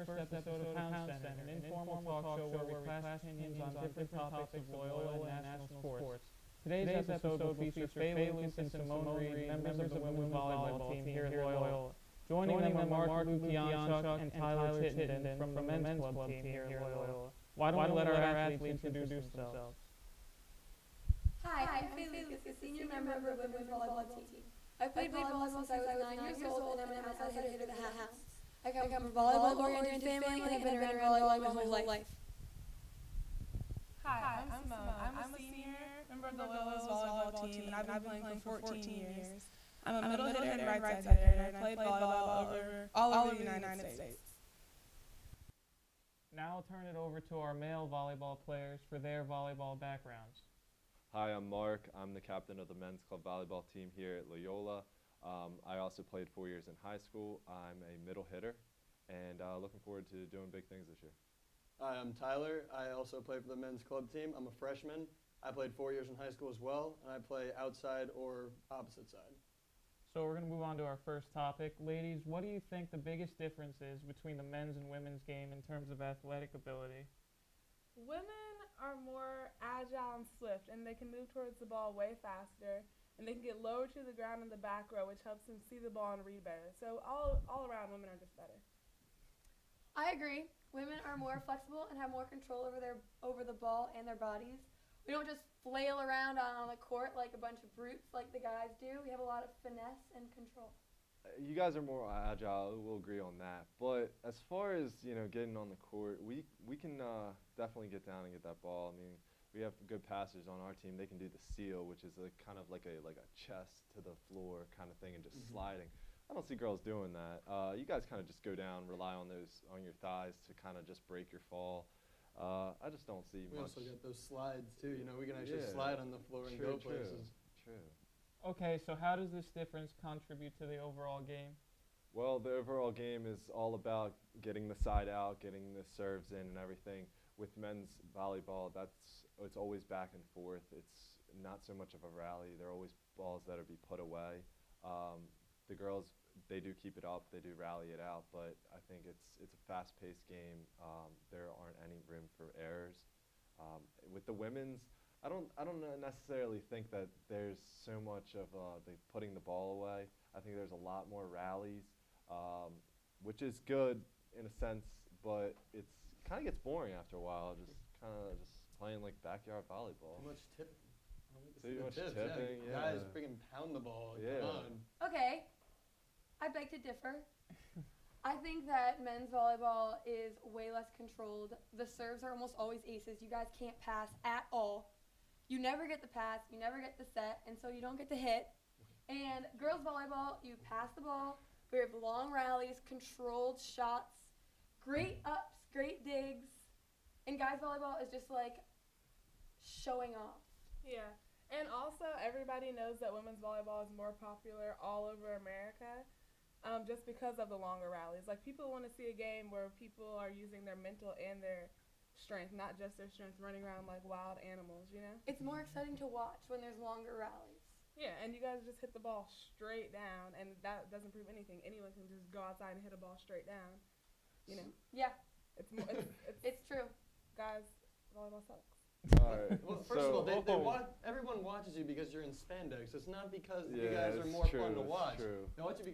first episode of HoundCenter, an informal talk show where we clash opinions on different topics of Loyola and national sports. Today's episode will feature Faye Lucas and Simone Reed, members of the women's volleyball team here at Loyola. Joining them are Mark Lukianchuk and Tyler Chittenden from the men's club team here at Loyola. Why don't we let our athletes introduce themselves? Hi, I'm Faye Lucas, a senior member of the women's volleyball team. I played volleyball since I was 9 years old, and I'm an outside hitter for the Hounds. I come from a volleyball-oriented family and have been around volleyball my whole life. Hi, I'm Simone. I'm a senior member of the Loyola's volleyball team, and I've been playing for 14 years. I'm a middle hitter and right side hitter, and I played volleyball all over the United States. Now I'll turn it over to our male volleyball players for their volleyball backgrounds. Hi, I'm Mark. I'm the captain of the men's club volleyball team here at Loyola. I also played 4 years in high school. I'm a middle hitter, and looking forward to doing big things this year. Hi, I'm Tyler. I also play for the men's club team. I'm a freshman. I played 4 years in high school as well, and I play outside or opposite side. So we're going to move on to our first topic. Ladies, what do you think the biggest difference is between the men's and women's game in terms of athletic ability? Women are more agile and swift, and they can move towards the ball way faster, and they can get lower to the ground in the back row, which helps them see the ball and read better. So all around, women are just better. I agree. Women are more flexible and have more control over the ball and their bodies. We don't just flail around on the court like a bunch of brutes like the guys do. We have a lot of finesse and control. You guys are more agile. We'll agree on that. But as far as getting on the court, we can definitely get down and get that ball. I mean, we have good passers on our team. They can do the seal, which is kind of like a chest to the floor kind of thing, and just sliding. I don't see girls doing that. You guys kind of just go down, rely on your thighs to kind of just break your fall. I just don't see We much. also get those slides too. We can actually slide on the floor and go places. True. Okay, so how does this difference contribute to the overall game? Well, the overall game is all about getting the side out, getting the serves in and everything. With men's volleyball, it's always back and forth. It's not so much of a rally. There are always balls that are be put away. The girls, they do keep it up. They do rally it out, but I think it's a fast-paced game. There aren't any room for errors. With the women's, I don't necessarily think that there's so much of the putting the ball away. I think there's a lot more rallies, which is good in a sense, but it's kind of gets boring after a while. Just playing like backyard volleyball. Too much tipping. Too much tipping. Yeah. Guys freaking pound the ball. Yeah. Come on. Okay, I beg to differ. I think that men's volleyball is way less controlled. The serves are almost always aces. You guys can't pass at all. You never get the pass, you never get the set, and so you don't get the hit. And girls volleyball, you pass the ball, we have long rallies, controlled shots, great ups, great digs. And guys volleyball is just like showing off. Yeah, and also everybody knows that women's volleyball is more popular all over America, just because of the longer rallies. Like, people want to see a game where people are using their mental and their strength, not just their strength, running around like wild animals, It's more exciting to watch when there's longer rallies. Yeah, and you guys just hit the ball straight down, and that doesn't prove anything. Anyone can just go outside and hit a ball straight down, Yeah, It's it's true. guys, volleyball sucks. All right. Well, first of all, everyone watches you because you're in spandex. It's not because you guys are it's more true, fun to it's watch. true. They watch you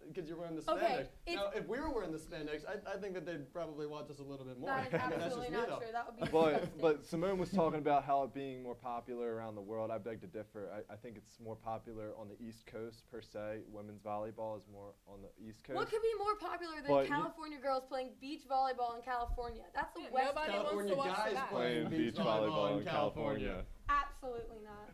because you're wearing the spandex. Okay, Now, if we were wearing the spandex, I think that they'd probably watch us a little bit more. That is That's just absolutely me, not though. true. That would be disgusting. But Simone was talking about how it being more popular around the world. I beg to differ. I think it's more popular on the East Coast per se. Women's volleyball is more on the East Coast. What could be more popular than But California girls playing beach volleyball in California? That's the Yeah, West nobody Coast. wants California to watch guys that. playing beach volleyball in California. Absolutely not.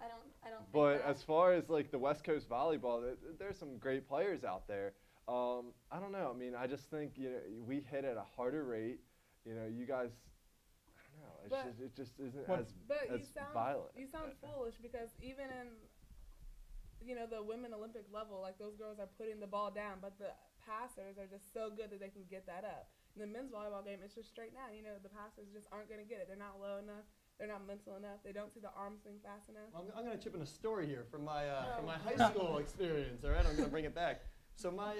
I don't think But that. as far as like the West Coast volleyball, there's some great players out there. I don't know. I mean, I just think we hit at a harder rate. You guys, I don't know. It just isn't But- as violent. You sound foolish, because even in the women Olympic level, like, those girls are putting the ball down, but the passers are just so good that they can get that up. In the men's volleyball game, it's just straight down. The passers just aren't going to get it. They're not low enough. They're not mental enough. They don't see the arm swing fast enough. Well, I'm going to chip in a story here from my high school experience. All right, I'm going to bring it back. So my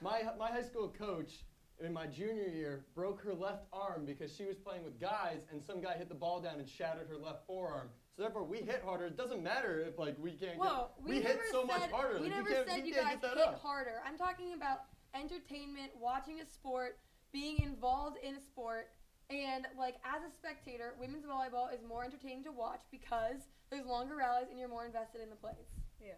high school coach in my junior year broke her left arm because she was playing with guys and some guy hit the ball down and shattered her left forearm. So therefore, we hit harder. It doesn't matter if like we can't Whoa, get. We hit so much harder. We like, never said you guys hit harder. I'm talking about entertainment, watching a sport, being involved in a sport, and like as a spectator, women's volleyball is more entertaining to watch because there's longer rallies and you're more invested in the plays. Yeah.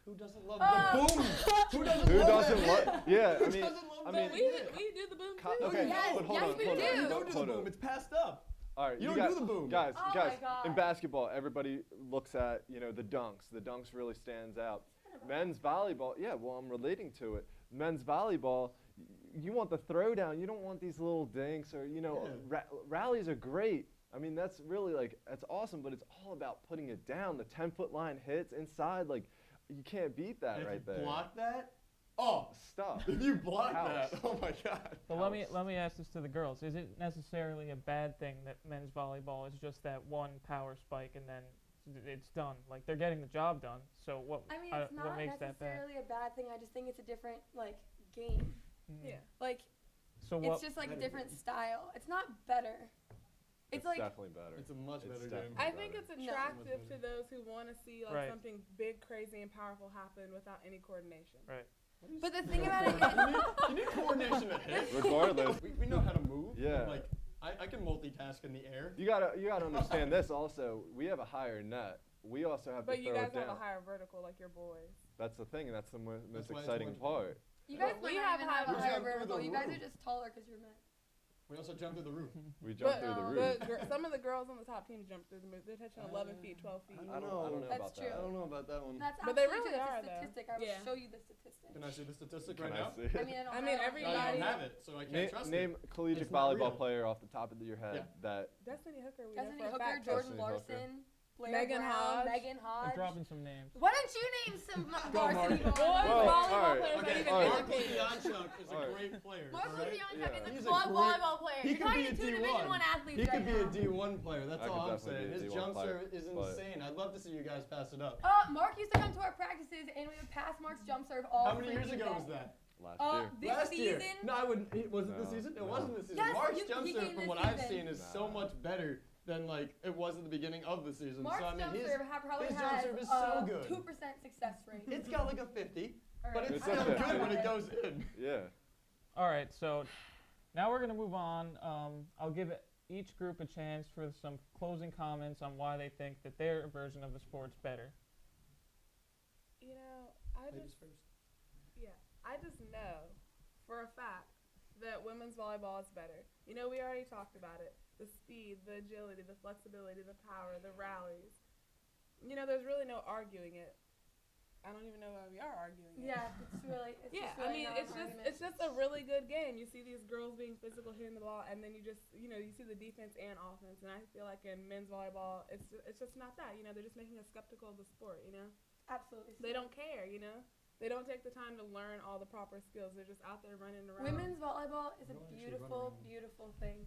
Who doesn't love the boom? Who doesn't Who love doesn't that love? hit? Yeah, Who I mean, doesn't love I that mean, hit? We do the boom Co- too. okay, Yes, but hold yes, on, we hold do. on, You don't do the hold boom. on. It's passed up. All right, You you don't guys, do the boom. guys, Oh guys. my God. In basketball, everybody looks at the dunks. The dunks really stands out. Men's volleyball, yeah. Well, I'm relating to it. Men's volleyball, you want the throwdown. You don't want these little dinks or rallies are great. I mean, that's really that's awesome. But it's all about putting it down. The 10-foot line hits inside, you can't beat that And right if you there. block that, oh, Stop. if you block House. that, oh my God. But let me ask this to the girls: is it necessarily a bad thing that men's volleyball is just that one power spike and then it's done? Like they're getting the job done. So what? I mean, it's what not makes that bad? necessarily a bad thing. I just think it's a different game. Yeah. Like So what? it's just like a different style. It's not better. It's like definitely better. It's a much It's better definitely game. I think it's No. attractive to those who want to see Right. something big, crazy, and powerful happen without any coordination. Right. But the thing about it is, You need coordination to hit. Regardless. We know how to move. Yeah. Like, I can multitask in the air. You gotta understand this also. We have a higher net. We also have But to you throw guys it down. have a higher vertical like your boys. That's the thing, and that's the most That's why it's exciting much part. you guys We might have not even have a high- higher We jump through vertical. the You guys roof. are just taller because you're men. We also jump through the roof. We jump But through the roof. some of the girls on the top team jump through the roof. They're touching 11 feet, 12 feet. I don't know That's about true. I that. don't know about that one. That's But they absolutely really true. are, It's a though. statistic. I will Yeah. show you the statistic. Can I see the statistic Can right I now? see I it? mean, I don't I mean, have it. everybody- I don't have it, so I can't trust Name it. collegiate It's not volleyball real. player off the top of your head Yeah. that Destiny Hooker, we Destiny know for a Hooker, fact. Jordan Destiny Hooker. Larson, Blair Megan Brown, Hodge. Megan I'm Hodge. dropping some names. Why don't you name some Go, varsity Mark. Boys volleyball? Whoa, volleyball alright. players Okay, don't even alright. Mark educate. Leonchuk is a Alright. great player. Mark alright? Leonchuk Yeah. is He's a a club great- volleyball player. he You're could be talking a two D1. Division I athletes He right could be now. a D1 player. That's I could all I'm definitely saying. be a His D1 jump player, serve is but- insane. I'd love to see you guys pass it up. Mark used to come to our practices and we would pass Mark's jump serve all How many years freaking ago day. was that? last year. This Last year. season? No, I wouldn't. Was it this No, season? It no. wasn't this season. Yes, Mark's he jump serve, came from this what I've season. seen, is so Nah. much better than like it was at the beginning of the season. Mark's so I mean, jump his serve probably his jump has serve is so good. 2% success rate. It's got like a 50, All but right, it's It's still a good 50. when it goes in. Yeah. All right, so now we're going to move on. I'll give each group a chance for some closing comments on why they think that their version of the sport's better. You know, I just know for a fact that women's volleyball is better. You know, we already talked about it. The speed, the agility, the flexibility, the power, the rallies. You know, there's really no arguing it. I don't even know why we are arguing it. Yeah, it's really. It's Yeah, just really I mean, not it's an just argument. it's just a really good game. You see these girls being physical hitting the ball, and then you just you see the defense and offense. And I feel like in men's volleyball, it's just not that. You know, they're just making us skeptical of the sport. You know, Absolutely. they don't care. You know, they don't take the time to learn all the proper skills. They're just out there running around. Women's volleyball is a They don't actually run beautiful, around. beautiful thing.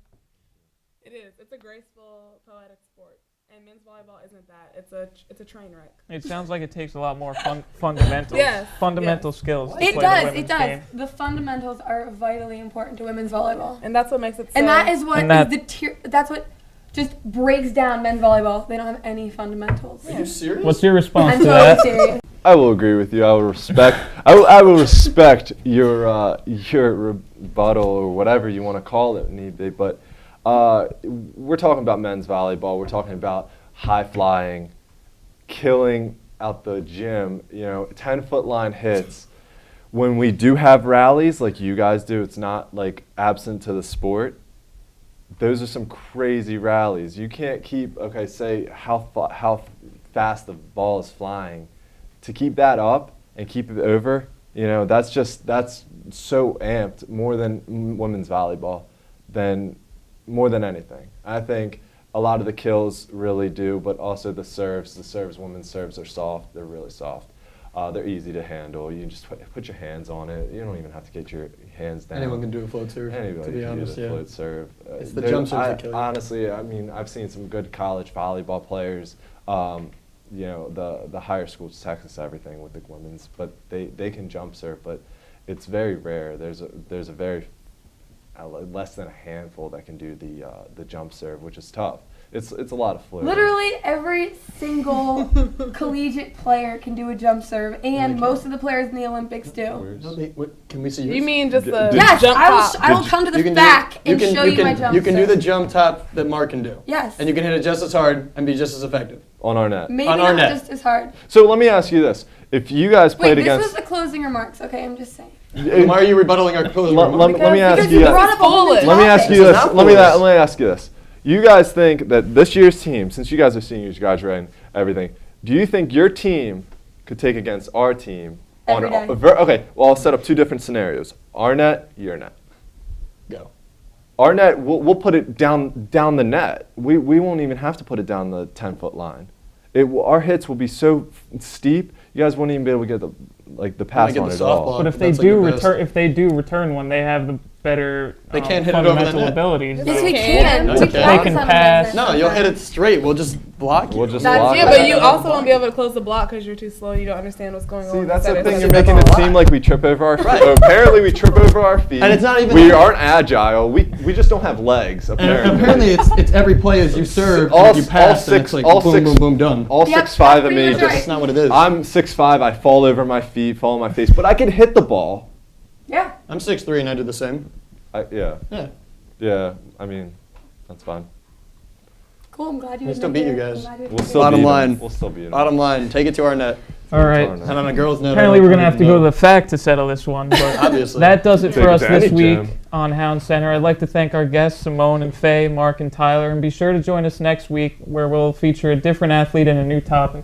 It is. It's a graceful, poetic sport. And men's volleyball isn't that. It's a train wreck. It sounds like it takes a lot more fundamentals. Yes, Fundamental skills. to It play the does. women's It does. game. The fundamentals are vitally important to women's volleyball, And that's what makes it so. and that is what And that- is the tier. That's what just breaks down men's volleyball. They don't have any fundamentals. Are you serious? What's your response I'm to totally that? serious. I will agree with you. I will respect. I will respect your rebuttal or whatever you want to call it, need be. But we're talking about men's volleyball. We're talking about high flying, killing out the gym. 10-foot line hits. When we do have rallies like you guys do, it's not like absent to the sport. Those are some crazy rallies. You can't keep say how fast the ball is flying. To keep that up and keep it over, that's so amped more than women's volleyball, more than anything. I think a lot of the kills really do, but also the serves, women's serves are soft. They're really soft. They're easy to handle. You just put your hands on it. You don't even have to get your hands down. Anyone can do a float serve. Anybody to be can honest, do a float serve. It's the jump serves that kill you. Honestly, I mean, I've seen some good college volleyball players. The higher schools, Texas, everything with the women's, but they can jump serve, but it's very rare. There's a very less than a handful that can do the jump serve, which is tough. It's a lot of fluid. Literally every single collegiate player can do a jump serve, and most of the players in the Olympics do. Can we see yours? You mean just the Yes, jump top? I will come to the You can do- back you and can- show you you can- my jump You can do serve. the jump top that Mark can do. Yes. And you can hit it just as hard and be just as effective. On our net. Maybe on our not net. just as hard. So let me ask you this: if you guys Wait, played this against, was the closing remarks. Okay, I'm just saying. Why are you rebuttaling our closing remarks? let me ask Because you you this. brought up a whole new Let Let me ask topic. you This is this. not Let me foolish. ask you this. You guys think that this year's team, since you guys are seniors, you guys are in everything, do you think your team could take against our team Every on day. okay, well, I'll set up two different scenarios. Our net, your net. Go. Our net, we'll put it down the net. We won't even have to put it down the 10-foot line. Our hits will be so steep, you guys won't even be able to get the pass get on the it at all. softball. But if they That's like do the best. return, if they do return one, they have the better They can't hit it over the fundamental net. abilities. Yes, Yes, we we can. can. No, We you can't. They can on pass. Wednesday No, you'll hit sometimes. it straight. We'll just block you. We'll just That's- block Yeah, it. but you also won't be able to close the block because you're too slow. You don't understand what's going on. See, that's the That thing. is- You're That's making a it lot. seem like we trip over our feet. Right. Apparently, we trip over our feet. And it's not even We that. aren't agile. We just don't have legs. And Apparently. apparently it's every play as you serve, All and you s- pass, all and six- it's like all boom, six- boom, boom, done. All Yep, 6'5" of that's me. pretty much right. That's not what it is. I'm 6'5". I fall over my feet, fall on my face, but I can hit the ball. Yeah. I'm 6'3" and I do the same. Yeah. Yeah. Yeah. I mean, that's fine. Cool. I'm glad you We still admit beat you it. I'm guys. glad you We'll admit still it. Bottom beat 'em. line. We'll still beat 'em. Bottom line, take it to our net. All right. And on a girls' note, Apparently, we're gonna have to go to the fact to settle this one. But Obviously. that does it Take for it us to this any week gym. on Hound Center. I'd like to thank our guests Simone and Faye, Mark and Tyler, and be sure to join us next week where we'll feature a different athlete and a new topic.